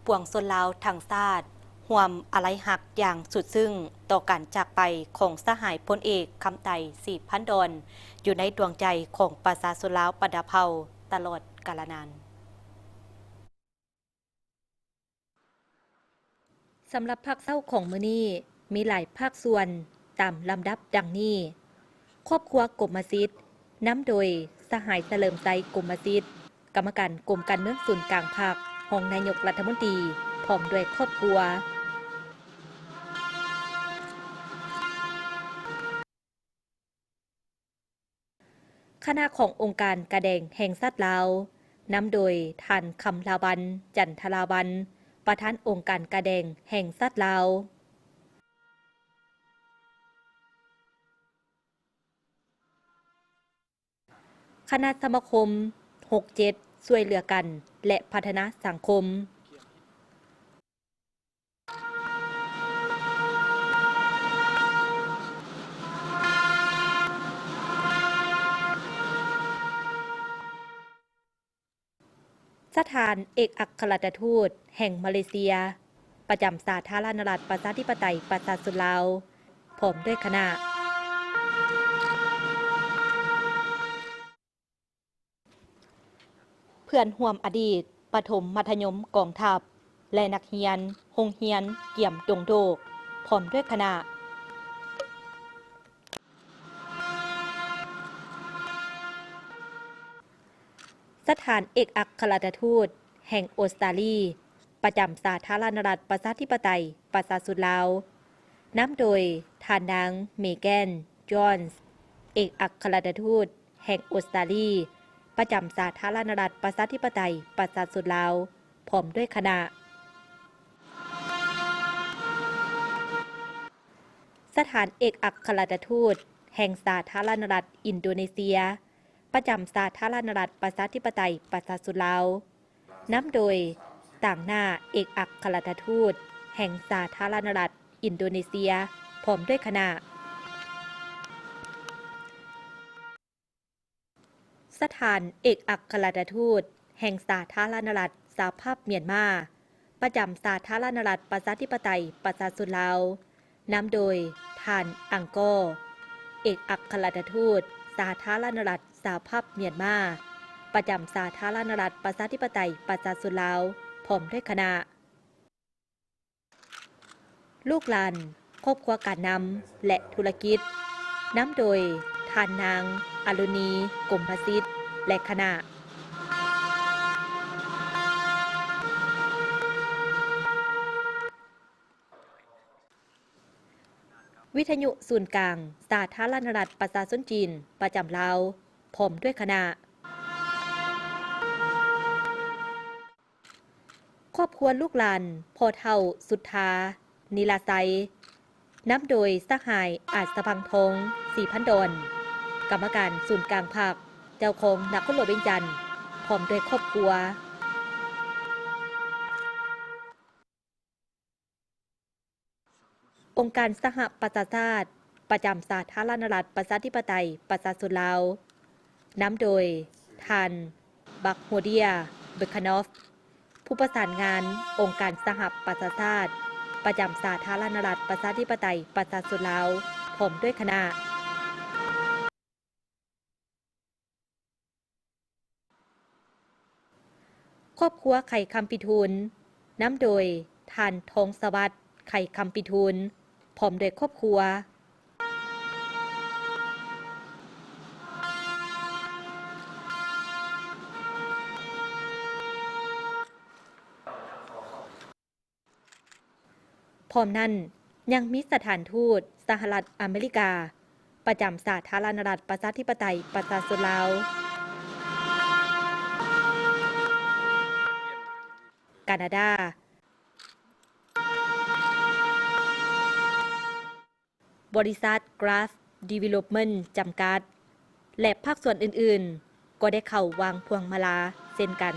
ปวงชนลาวทั้งชาติร่วมอาลัยหักอย่างสุดซึ้งต่อการจากไปของสหายพลเอกคำไต่4,000 ดอนอยู่ในดวงใจของประชาชนลาวปดาเผาตลอดกาลนานสำหรับภาคเศร้าของมื้อนี้มีหลายภาคส่วนตามลำดับดังนี้ครอบครัวกรมศิษย์นำโดยสหายเฉลิมใจกรมศิษย์กรรมการกรมการเมืองศูนย์กลางภาครองนายกรัฐมนตรีพร้อมด้วยครอบครัวคณะขององค์การกระแดงแห่งสัตว์ลาวนำโดยท่านคำลาวัน จันทราวันประธานองค์การกระแดงแห่งสัตว์ลาวคณะสมาคม67ช่วยเหลือกันและพัฒนาสังคมสถานเอกอัครราชทูตแห่งมาเลเซียประจำสาธารณรัฐประชาธิปไตยประชาชนลาวพร้อมด้วยคณะเพื่อนร่วมอดีตประถมมัธยมกองทัพและนักเรียนโรงเรียนเกี่ยมดงโดกพร้อมด้วยคณะสถานเอกอัครราชทูตแห่งออสเตรเลียประจำสาธารณรัฐประชาธิปไตยประชาชนลาวนำโดยท่านนางเมแกน จอห์นส์เอกอัครราชทูตแห่งออสเตรเลียประจำสาธารณรัฐประชาธิปไตยประชาชนลาวพร้อมด้วยคณะสถานเอกอัครราชทูตแห่งสาธารณรัฐอินโดนีเซียประจำสาธารณรัฐประชาธิปไตยประชาชนลาวนำโดยต่างหน้าเอกอัครราชทูตแห่งสาธารณรัฐอินโดนีเซียพร้อมด้วยคณะสถานเอกอัครราชทูตแห่งสาธารณรัฐสหภาพเมียนมาประจำสาธารณรัฐประชาธิปไตยประชาชนลาวนำโดยท่านอังกอร์เอกอัครราชทูตสาธารณรัฐสหภาพเมียนมาประจำสาธารณรัฐประชาธิปไตยประชาชนลาวพร้อมด้วยคณะลูกหลานครอบครัวการนำและธุรกิจนำโดยท่านนางอรุณีกรมศิษย์และคณะวิทยุศูนย์กลางสาธารณรัฐประชาชนจีนประจำลาวพร้อมด้วยคณะครอบครัวลูกหลานพ่อเฒ่าสุทธานิลาไซนำโดยสหายอาจสะพังทอง4,000 ดอนกรรมการศูนย์กลางภาคเจ้าของนครหลวงเวียงจันทน์พร้อมด้วยครอบครัวองค์การสหประชาชาติประจำสาธารณรัฐประชาธิปไตยประชาชนลาวนำโดยท่านบักโฮเดียเบคานอฟผู้ประสานงานองค์การสหประชาชาติประจำสาธารณรัฐประชาธิปไตยประชาชนลาวพร้อมด้วยคณะครอบครัวไข่คำปิทูลนำโดยท่านทองสวัสดิ์ไข่คำปิทูลพร้อมด้วยครอบครัวพร้อมนั้นยังมีสถานทูตสหรัฐอเมริกาประจำสาธารณรัฐประชาธิปไตยประชาชนลาวแคนาดาบริษัท Graph Development จำกัดและภาคส่วนอื่นๆก็ได้เข้าวางพวงมาลาเช่นกัน